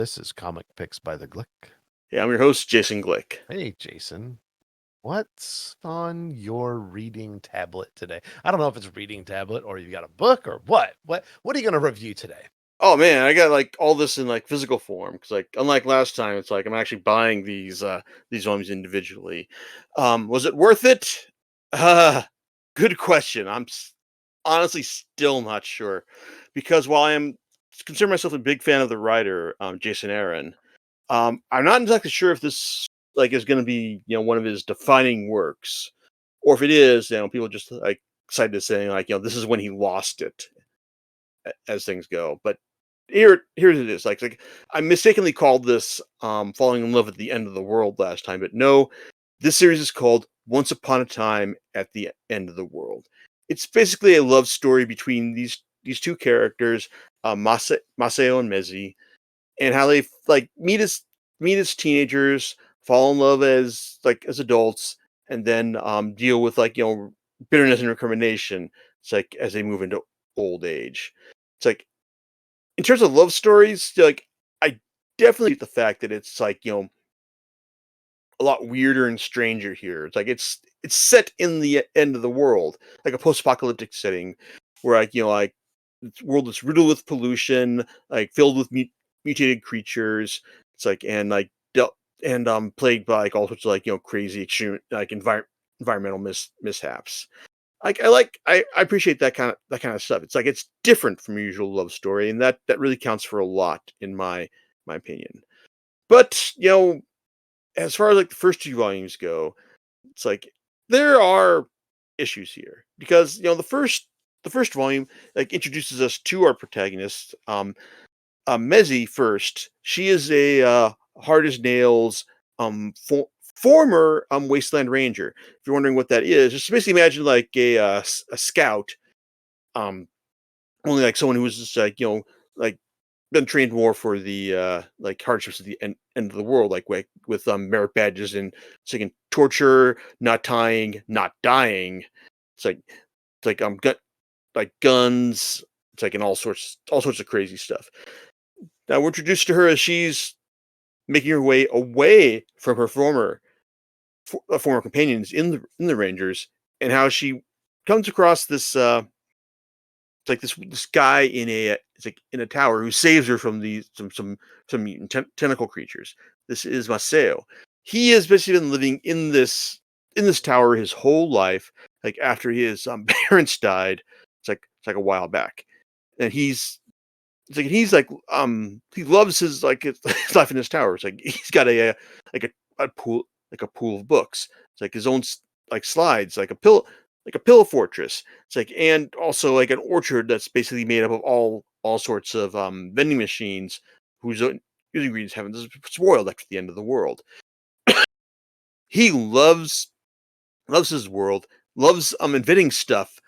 This is Comic Picks by the Glick. Hey, I'm your host, Jason Glick. Hey, Jason. What's on your reading tablet today? I don't know if it's a reading tablet or you got a book or what. What are you going to review today? Oh man, I got like all this in like physical form because like unlike last time, it's like I'm actually buying these volumes individually. Was it worth it? Uh, Good question. Honestly still not sure because while I am consider myself a big fan of the writer Jason Aaron, I'm not exactly sure if this like is going to be one of his defining works, or if it is, people just like excited to saying like this is when he lost it as things go. But here's it is. Like I mistakenly called this falling in love at the end of the world last time, but no, this series is called Once Upon a Time at the End of the World. It's basically a love story between these two characters, Maseo and Mezi, and how they like meet as teenagers, fall in love as adults, and then deal with bitterness and recrimination. It's like as they move into old age. It's like in terms of love stories, like I definitely get the fact that it's like a lot weirder and stranger here. It's like it's set in the end of the world, like a post-apocalyptic setting, where like this world is riddled with pollution, like filled with mutated creatures. It's like and plagued by like all sorts of crazy extreme environmental mishaps. I appreciate that kind of stuff. It's like it's different from your usual love story, and that really counts for a lot in my opinion. But as far as like the first two volumes go, it's like there are issues here because the first volume like introduces us to our protagonist, Mezi first. She is a hard as nails former wasteland ranger. If you're wondering what that is, just basically imagine like a scout, um, only like someone who was just like been trained more for the like hardships of the end of the world, like with merit badges and second torture, not tying, not dying. It's like like guns. It's like in all sorts of crazy stuff. Now we're introduced to her as she's making her way away from her former companions in the Rangers, and how she comes across this it's like this guy it's like in a tower who saves her from these some mutant tentacle creatures. This is Maseo. He has basically been living in this tower his whole life. Like after his parents died, it's like a while back, and he loves his life in this tower. It's like he's got like a pool of books. It's like his own like slides, like a pillow fortress. It's like and also like an orchard that's basically made up of all sorts of vending machines whose ingredients haven't spoiled after the end of the world. He loves his world, loves inventing stuff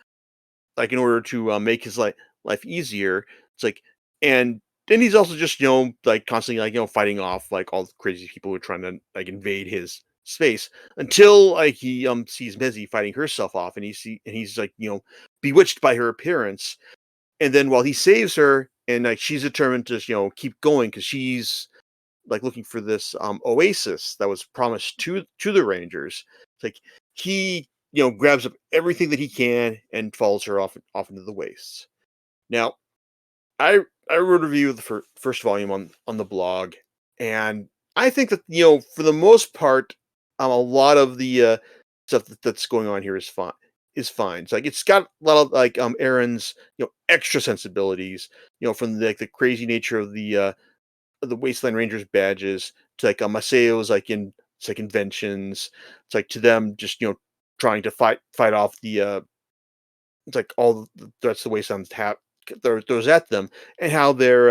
like in order to make his life easier. It's like and then he's also just like constantly like fighting off like all the crazy people who are trying to like invade his space until like he sees Mezi fighting herself off, and he's like bewitched by her appearance. And then while he saves her, and like she's determined to keep going because she's like looking for this oasis that was promised to the Rangers. It's like he grabs up everything that he can and follows her off into the wastes. Now, I I wrote a review of the first volume on the blog, and I think that for the most part, a lot of the stuff that's going on here is fine. Is fine. It's like it's got a lot of like Aaron's extra sensibilities, from the crazy nature of the Wasteland Rangers badges to like Maceo's it's like inventions. It's like to them just trying to fight off the it's like all the threats the Wastelands have throws at them, and how their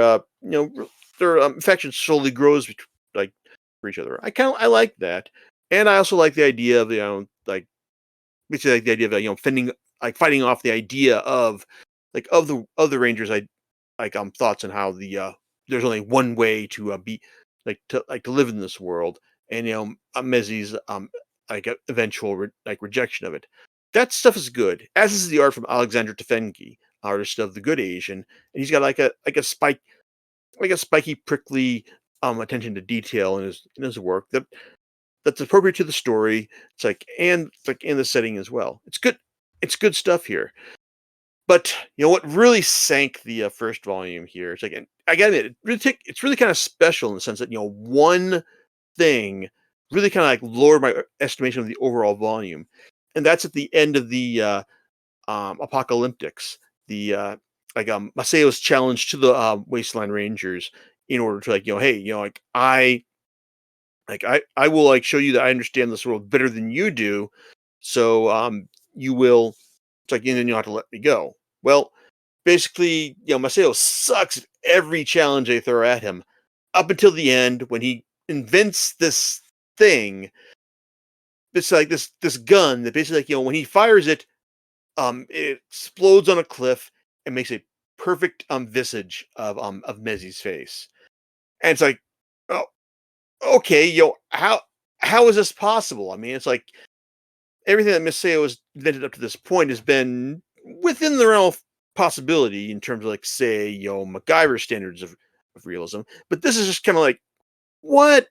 affection slowly grows like for each other. I like that, and I also like the idea of like basically like the idea of fending like fighting off the idea of like of the Rangers. I like thoughts on how there's only one way to be to live in this world, and Mezi's eventual rejection of it. That stuff is good, as is the art from Alexander Tefengi, artist of The Good Asian, and he's got like a spiky, prickly attention to detail in his work that's appropriate to the story. It's like in the setting as well. It's good. It's good stuff here. But what really sank the first volume here? It's like, and I gotta admit, it's really kind of special in the sense that one thing really kind of like lowered my estimation of the overall volume, and that's at the end of the Apocalyptics. The Masayo's challenge to the Wasteland Rangers in order to hey, I will show you that I understand this world better than you do. So you will and then you'll have to let me go. Well, basically, Masayo sucks at every challenge they throw at him up until the end when he invents this thing. It's like this gun that basically when he fires it, it explodes on a cliff and makes a perfect visage of Mezi's face. And it's like, oh, okay, how is this possible? I mean, it's like everything that Masayo has invented up to this point has been within the realm of possibility in terms of say, MacGyver standards of realism. But this is just kind of like, what?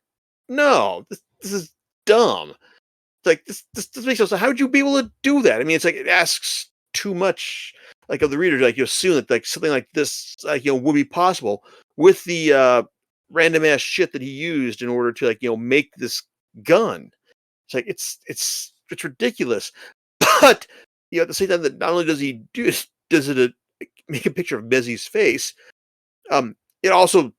No, this is dumb. It's like this makes no sense. How would you be able to do that? I mean, it's like it asks too much of the reader to you assume that something like this would be possible with the random ass shit that he used in order to make this gun. It's like it's ridiculous. But at the same time, that not only does he does it make a picture of Mezi's face, it also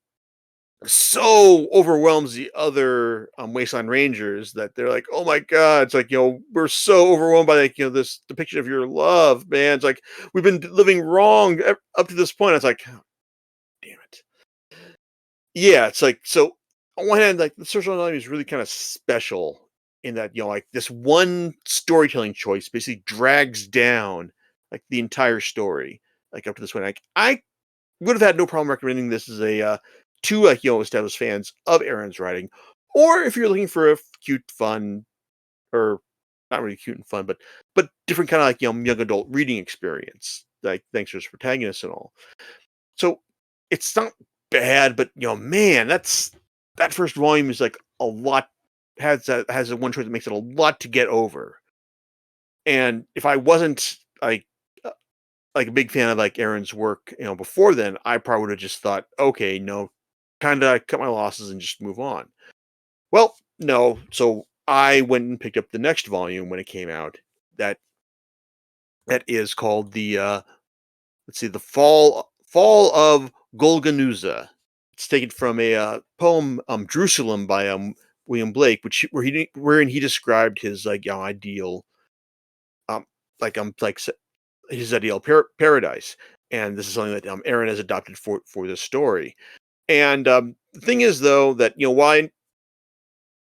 so overwhelms the other Wasteland Rangers that they're like, oh my god, it's like we're so overwhelmed by this depiction of your love, man. It's like we've been living wrong up to this point. It's like, oh, damn it. Yeah, it's like, so on one hand, the social element is really kind of special in that this one storytelling choice basically drags down the entire story up to this point. I would have had no problem recommending this as a to established fans of Aaron's writing, or if you're looking for a cute, fun, or not really cute and fun, but different kind of young adult reading experience, thanks to his protagonist and all. So it's not bad, but man, that first volume is a lot, has a one choice that makes it a lot to get over. And if I wasn't a big fan of Aaron's work, before then, I probably would have just thought, okay, no, kind of cut my losses and just move on. Well, no. So I went and picked up the next volume when it came out. That is called the the Fall of Golgonooza. It's taken from a poem, Jerusalem, by William Blake, wherein he described his ideal, um his ideal paradise, and this is something that Aaron has adopted for this story. And the thing is, though, that while I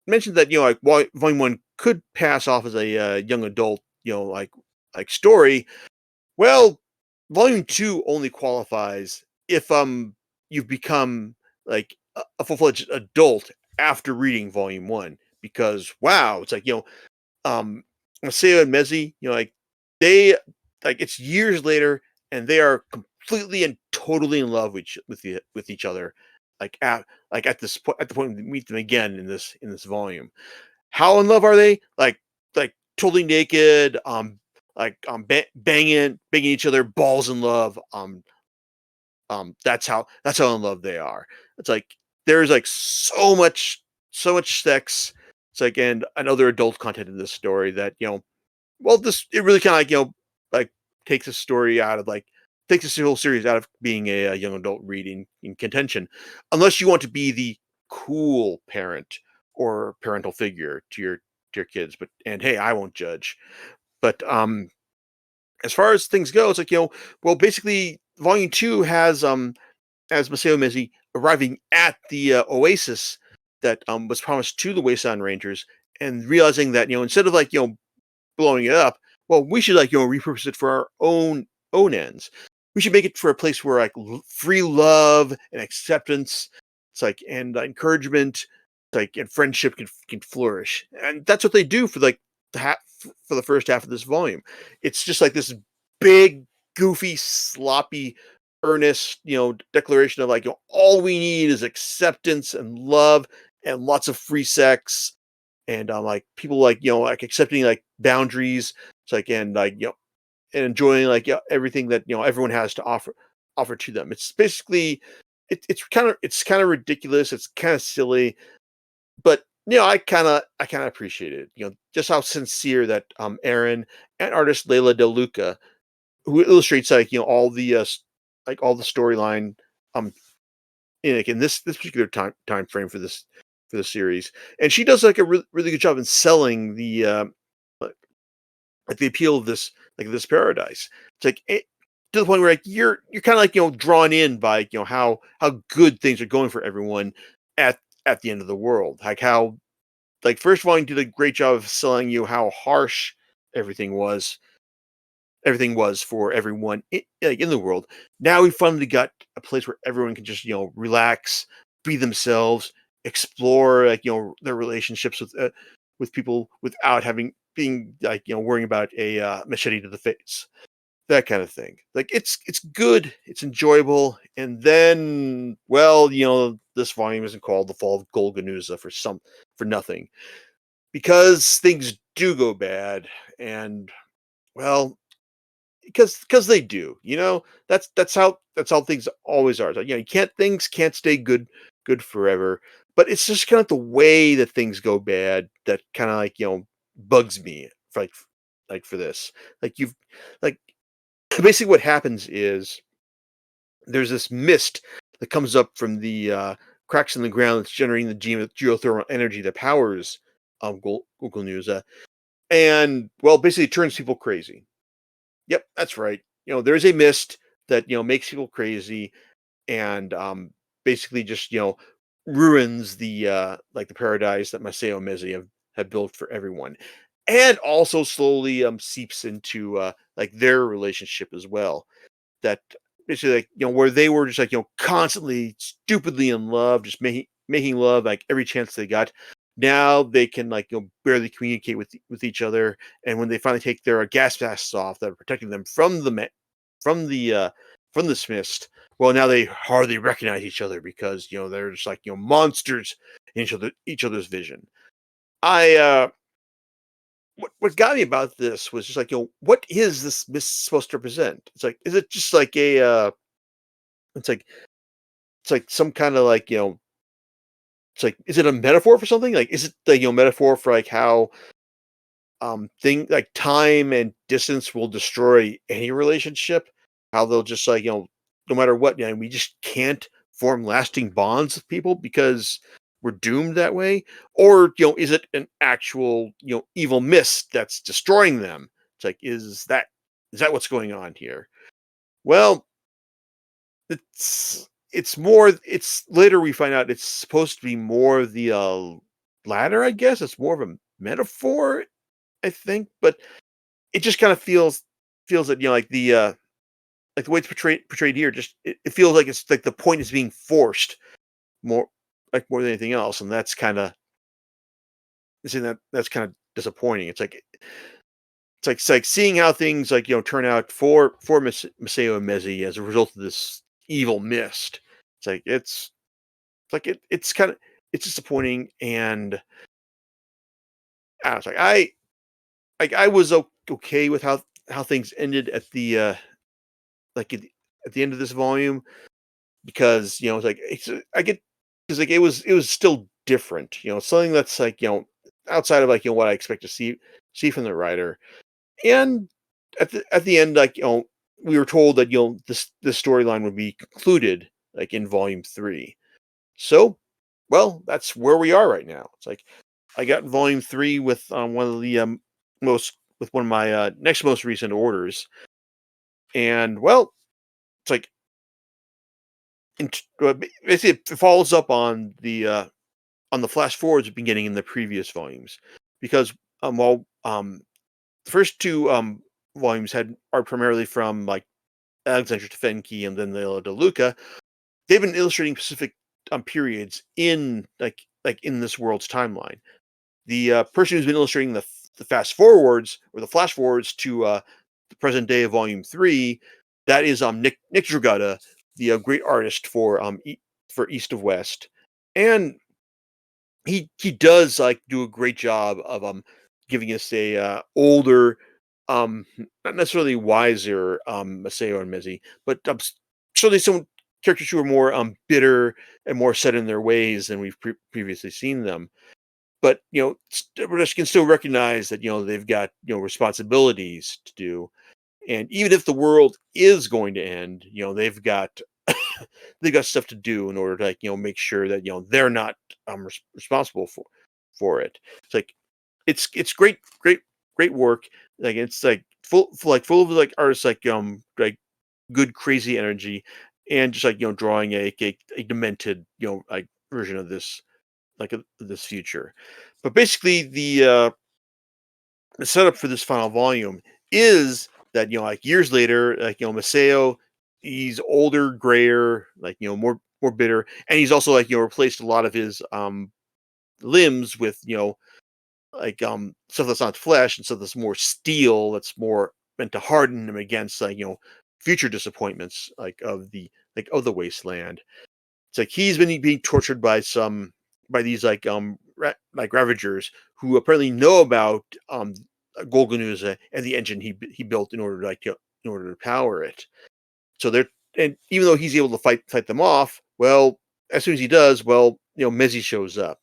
mentioned that while Volume 1 could pass off as a young adult story, well, Volume 2 only qualifies if you've become a full-fledged adult after reading Volume 1, because wow, it's Masayo and Mezi, they it's years later and they are completely and totally in love with each other, at this point, at the point we meet them again in this volume. How in love are they? Totally naked, banging each other, balls in love. That's how in love they are. It's there's so much sex. It's and other adult content in this story that well, this it really kind of takes the story out of takes this whole series out of being a young adult reading in contention, unless you want to be the cool parent or parental figure to your kids. But and hey, I won't judge. But as far as things go, it's well, basically, Volume 2 has as Masayo Mezi arriving at the oasis that was promised to the Wasteland Rangers, and realizing that instead of blowing it up, well, we should repurpose it for our own ends. We should make it for a place where free love and acceptance, it's and encouragement, and friendship can flourish, and that's what they do for for the first half of this volume. It's just this big, goofy, sloppy earnest, declaration of like, all we need is acceptance and love and lots of free sex and like people like like accepting like boundaries. It's like and like and enjoying like everything that everyone has to offer to them. It's basically it's kind of ridiculous. It's kind of silly, but I kind of appreciate it. Just how sincere that Aaron and artist Layla Del Luca, who illustrates like all the like all the storyline um in this particular time frame for the series, and she does like a really good job in selling the like like the appeal of this paradise. It's like to the point where like you're kind of like drawn in by how good things are going for everyone at the end of the world. Like how like first of all, you did a great job of selling you how harsh everything was everything was for everyone like in the world. Now we finally got a place where everyone can just relax, be themselves, explore like their relationships with people without having being like worrying about a machete to the face, that kind of thing. Like it's good, it's enjoyable, and then well this volume isn't called The Fall of Golganuza for nothing, because things do go bad, and well because they do. That's how things always are. It's like, you can't things can't stay good forever. But it's just kind of the way that things go bad that kind of like bugs me for like for this. Like you've like basically what happens is there's this mist that comes up from the cracks in the ground that's generating the geothermal energy that powers Google News, and well, basically it turns people crazy. Yep, that's right. There's a mist that makes people crazy and basically just ruins the like the paradise that Masao Mezi have built for everyone, and also slowly seeps into like their relationship as well. That basically like where they were just like constantly stupidly in love, just making love like every chance they got. Now they can like barely communicate with each other, and when they finally take their gas masks off that are protecting them from from the uh, from this mist, well now they hardly recognize each other because they're just like monsters in each other's vision. I what got me about this was just like what is this mist supposed to represent? It's like is it just like a it's like it's like some kind of like it's like is it a metaphor for something? Like is it like metaphor for like how thing like time and distance will destroy any relationship? How they'll just like no matter what, we just can't form lasting bonds with people because we're doomed that way? Or is it an actual evil mist that's destroying them? It's like is that what's going on here? Well, it's more it's later we find out it's supposed to be more of the latter, I guess. It's more of a metaphor, I think, but it just kind of feels that like the way it's portrayed here, just it feels like it's like the point is being forced more more than anything else, and that's kind of disappointing. It's like seeing how things like turn out for Masao Mezi as a result of this evil mist. It's like it's kind of it's disappointing, and I was I was okay with how things ended at the like at the end of this volume, because it's like I get because like it was still different, something that's like outside of like what I expect to see from the writer. And at the end, like we were told that this storyline would be concluded like in volume 3. So well, that's where we are right now. It's like I got volume 3 with one of the most with one of my next most recent orders, and well, it's like basically it follows up on the flash forwards we've been getting in the previous volumes, because while the first two volumes are primarily from like Alexandra Tefenki and then Leila De Luca, they've been illustrating specific periods in like in this world's timeline. The person who's been illustrating the fast forwards or the flash forwards to the present day of volume 3, that is Nick Dragotta, the great artist for East of West, and he does like do a great job of giving us a older, not necessarily wiser Maseo and Mezzi, but certainly some characters who are more bitter and more set in their ways than we've previously seen them. But we just can still recognize that they've got responsibilities to do, and even if the world is going to end, they've got they got stuff to do in order to like make sure that they're not responsible for it. It's like it's great work. Like it's like full of like artists like good crazy energy, and just like drawing a demented like version of this this future. But basically the setup for this final volume is that like years later, like Maseo, he's older, grayer, like more bitter, and he's also like replaced a lot of his limbs with like stuff that's not flesh and stuff that's more steel, that's more meant to harden him against like future disappointments like of the wasteland. It's like he's been being tortured by these like ravagers who apparently know about Golganuza and the engine he built in order to in order to power it. So they're and even though he's able to fight them off, well, as soon as he does, well, Mezzi shows up.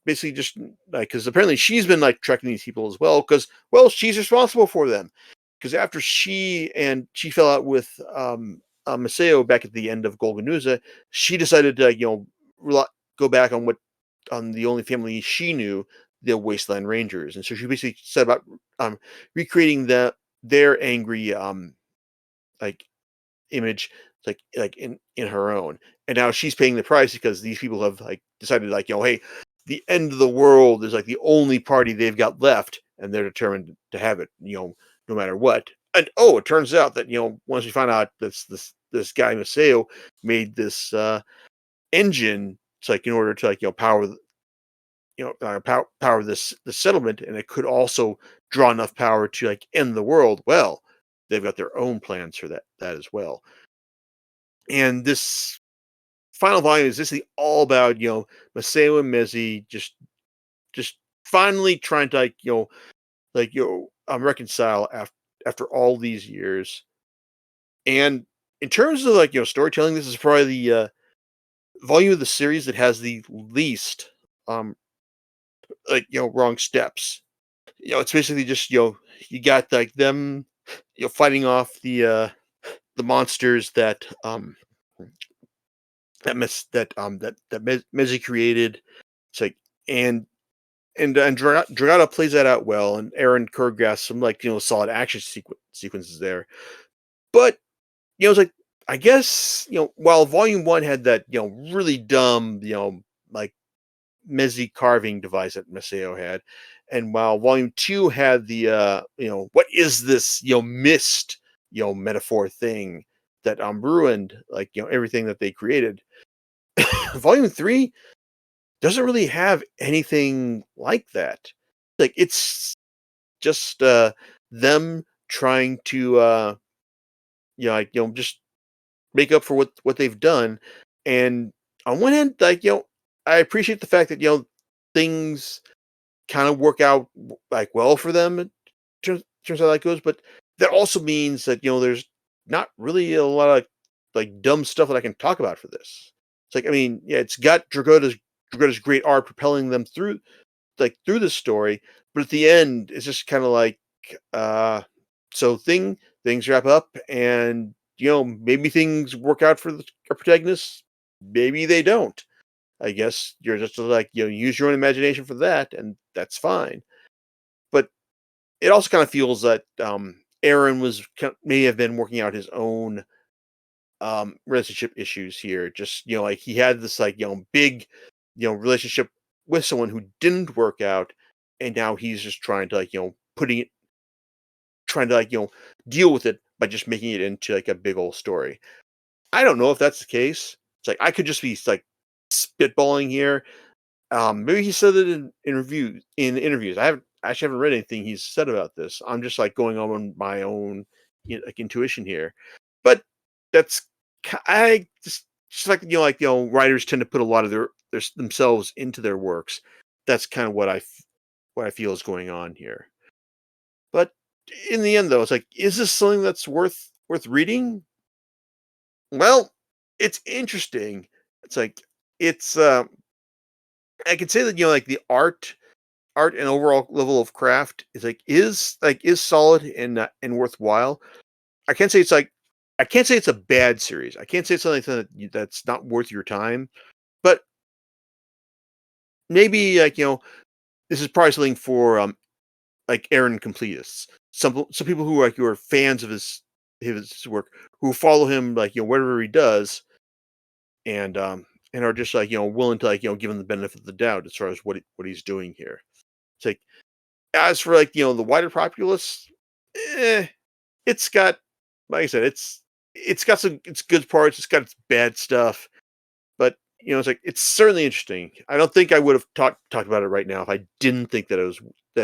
Basically, just like because apparently she's been like tracking these people as well, because well, she's responsible for them. Because after she fell out with Maseo back at the end of Golganuza, she decided to go back on the only family she knew, the Wasteland Rangers, and so she basically set about recreating their angry like image like in her own, and now she's paying the price because these people have like decided like hey, the end of the world is like the only party they've got left, and they're determined to have it no matter what. And oh, it turns out that once we find out this guy Maseo made this engine, it's like in order to like power power this settlement, and it could also draw enough power to like end the world. Well, they've got their own plans for that as well. And this final volume is basically all about Maseo and Mezzi just finally trying to reconcile after all these years. And in terms of like storytelling, this is probably the volume of the series that has the least um wrong steps. It's basically just you got like them fighting off the monsters that Mezzi created. It's like and Dragata plays that out well, and Aaron Kurg has some like solid action sequences there. But it's like I guess while Volume One had that really dumb like Mezzi carving device that Maseo had, and while Volume Two had the what is this mist metaphor thing that ruined like everything that they created. Volume Three doesn't really have anything like that. Like it's just them trying to just make up for what they've done. And on one hand, like I appreciate the fact that things kind of work out like well for them. It turns out that goes, but that also means that there's not really a lot of like dumb stuff that I can talk about for this. It's like I mean, yeah, it's got Dragotta's great art propelling them through the story, but at the end, it's just kind of like uh, so things wrap up, and maybe things work out for our protagonists, maybe they don't. I guess you're just like use your own imagination for that, and that's fine. But it also kind of feels that Aaron may have been working out his own relationship issues here. Just like he had this like big relationship with someone who didn't work out, and now he's just trying to like trying to like deal with it by just making it into like a big old story. I don't know if that's the case. It's like I could just be like spitballing here. Maybe he said it in interviews. I actually haven't read anything he's said about this. I'm just like going on my own like intuition here. but that's I just like writers tend to put a lot of their themselves into their works. That's kind of what I feel is going on here. But in the end, though, it's like, is this something that's worth reading? Well, it's interesting. It's like it's I could say that like the art and overall level of craft is solid and worthwhile. I can't say it's like I can't say it's a bad series. I can't say it's something that's not worth your time. But maybe this is probably something for like Aaron completists. Some people who are fans of his work, who follow him whatever he does, and are just willing to give him the benefit of the doubt as far as what he's doing here. It's like, as for the wider populace, eh, it's got, like I said, it's got it's good parts, it's got its bad stuff, but it's like it's certainly interesting. I don't think I would have talked about it right now if I didn't think that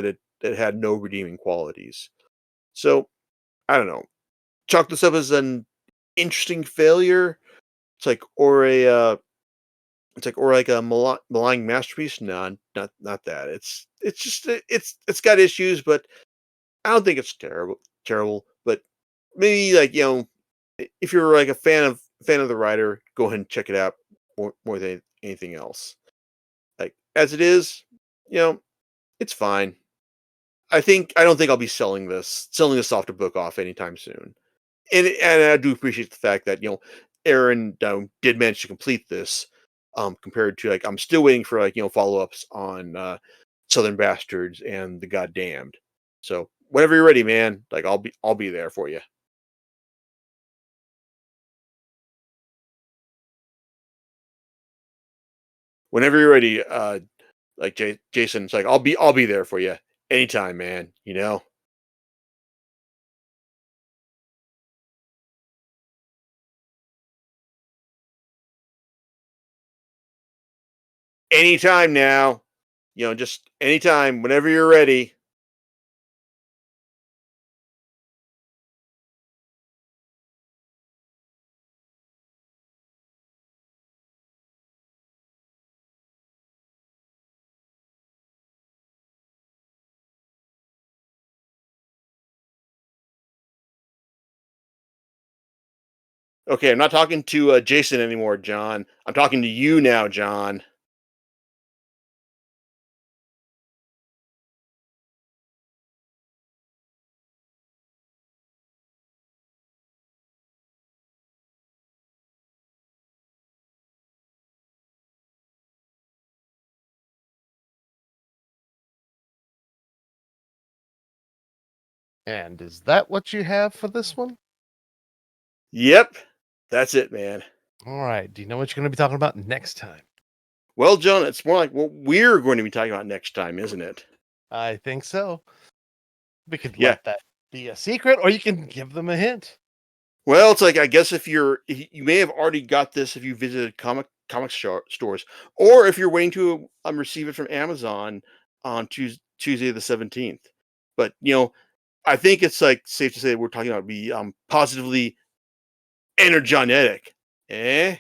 it had no redeeming qualities. So I don't know. Chalk this up as an interesting failure. It's like or like a malign masterpiece. No, not that. It's just it's got issues, but I don't think it's terrible. But maybe if you're like a fan of the writer, go ahead and check it out more than anything else. Like as it is, you know, it's fine. I don't think I'll be selling this softer book off anytime soon. And I do appreciate the fact that Aaron did manage to complete this. Compared to I'm still waiting for follow ups on Southern Bastards and The Goddamned. So whenever you're ready, man, like I'll be there for you. Whenever you're ready, like Jason, it's like I'll be there for you anytime, man. Anytime now. Just anytime, whenever you're ready. Okay, I'm not talking to Jason anymore, John. I'm talking to you now, John. And is that what you have for this one? Yep, that's it, man. All right. Do you know what you're going to be talking about next time? Well, John, it's more like what we're going to be talking about next time, isn't it? I think so. We could Yeah. let that be a secret, or you can give them a hint. Well, it's like I guess you may have already got this if you visited stores, or if you're waiting to receive it from Amazon on Tuesday the 17th. But I think it's like safe to say that we're talking about be positively energetic. Eh?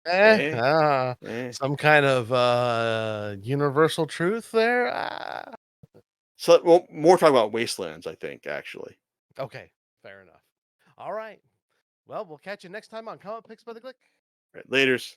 Eh? Eh? Some kind of universal truth there. So, well, more talking about wastelands, I think, actually. Okay, fair enough. All right. Well, we'll catch you next time on Comic Picks by the Click. Right, laters.